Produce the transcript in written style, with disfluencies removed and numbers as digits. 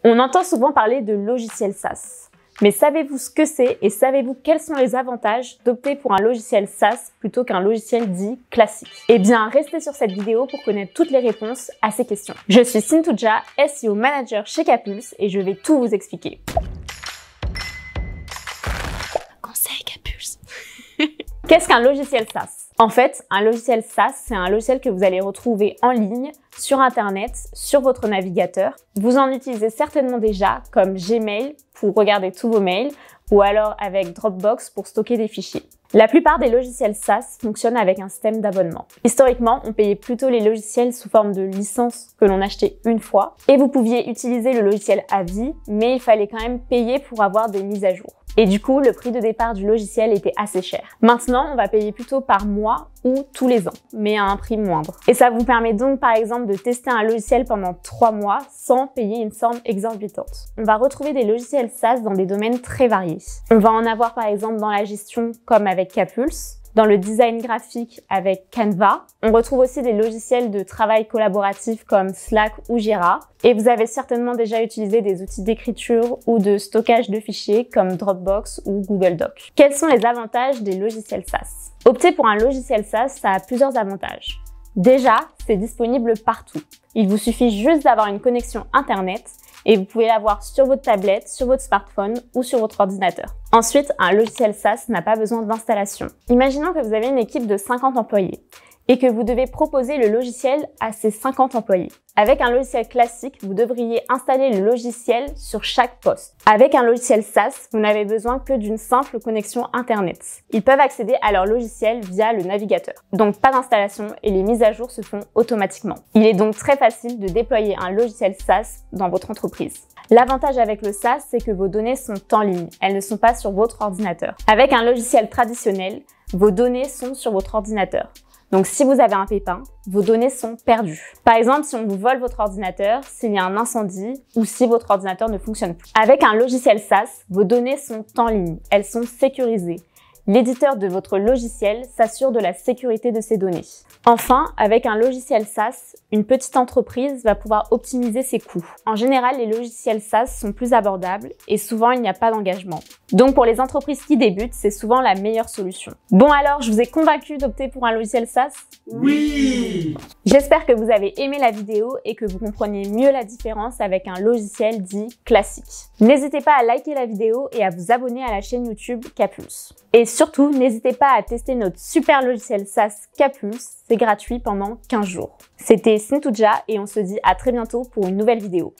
On entend souvent parler de logiciel SaaS. Mais savez-vous ce que c'est et savez-vous quels sont les avantages d'opter pour un logiciel SaaS plutôt qu'un logiciel dit classique? Eh bien, restez sur cette vidéo pour connaître toutes les réponses à ces questions. Je suis Sintouja, SEO Manager chez Capulse et je vais tout vous expliquer. Conseil Capulse. Qu'est-ce qu'un logiciel SaaS? En fait, un logiciel SaaS, c'est un logiciel que vous allez retrouver en ligne, sur Internet, sur votre navigateur. Vous en utilisez certainement déjà comme Gmail pour regarder tous vos mails ou alors avec Dropbox pour stocker des fichiers. La plupart des logiciels SaaS fonctionnent avec un système d'abonnement. Historiquement, on payait plutôt les logiciels sous forme de licence que l'on achetait une fois et vous pouviez utiliser le logiciel à vie, mais il fallait quand même payer pour avoir des mises à jour. Et du coup, le prix de départ du logiciel était assez cher. Maintenant, on va payer plutôt par mois ou tous les ans, mais à un prix moindre. Et ça vous permet donc par exemple de tester un logiciel pendant 3 mois sans payer une somme exorbitante. On va retrouver des logiciels SaaS dans des domaines très variés. On va en avoir par exemple dans la gestion comme avec Capulse, dans le design graphique avec Canva. On retrouve aussi des logiciels de travail collaboratif comme Slack ou Jira. Et vous avez certainement déjà utilisé des outils d'écriture ou de stockage de fichiers comme Dropbox ou Google Docs. Quels sont les avantages des logiciels SaaS? Opter pour un logiciel SaaS, ça a plusieurs avantages. Déjà, c'est disponible partout. Il vous suffit juste d'avoir une connexion Internet et vous pouvez l'avoir sur votre tablette, sur votre smartphone ou sur votre ordinateur. Ensuite, un logiciel SaaS n'a pas besoin d'installation. Imaginons que vous avez une équipe de 50 employés et que vous devez proposer le logiciel à ces 50 employés. Avec un logiciel classique, vous devriez installer le logiciel sur chaque poste. Avec un logiciel SaaS, vous n'avez besoin que d'une simple connexion Internet. Ils peuvent accéder à leur logiciel via le navigateur. Donc pas d'installation et les mises à jour se font automatiquement. Il est donc très facile de déployer un logiciel SaaS dans votre entreprise. L'avantage avec le SaaS, c'est que vos données sont en ligne. Elles ne sont pas sur votre ordinateur. Avec un logiciel traditionnel, vos données sont sur votre ordinateur. Donc, si vous avez un pépin, vos données sont perdues. Par exemple, si on vous vole votre ordinateur, s'il y a un incendie ou si votre ordinateur ne fonctionne plus. Avec un logiciel SaaS, vos données sont en ligne. Elles sont sécurisées. L'éditeur de votre logiciel s'assure de la sécurité de ses données. Enfin, avec un logiciel SaaS, une petite entreprise va pouvoir optimiser ses coûts. En général, les logiciels SaaS sont plus abordables et souvent il n'y a pas d'engagement. Donc pour les entreprises qui débutent, c'est souvent la meilleure solution. Bon alors, je vous ai convaincu d'opter pour un logiciel SaaS? Oui! J'espère que vous avez aimé la vidéo et que vous comprenez mieux la différence avec un logiciel dit classique. N'hésitez pas à liker la vidéo et à vous abonner à la chaîne YouTube Capulse. Et surtout, n'hésitez pas à tester notre super logiciel SaaS Capulse, c'est gratuit pendant 15 jours. C'était Sintouja et on se dit à très bientôt pour une nouvelle vidéo.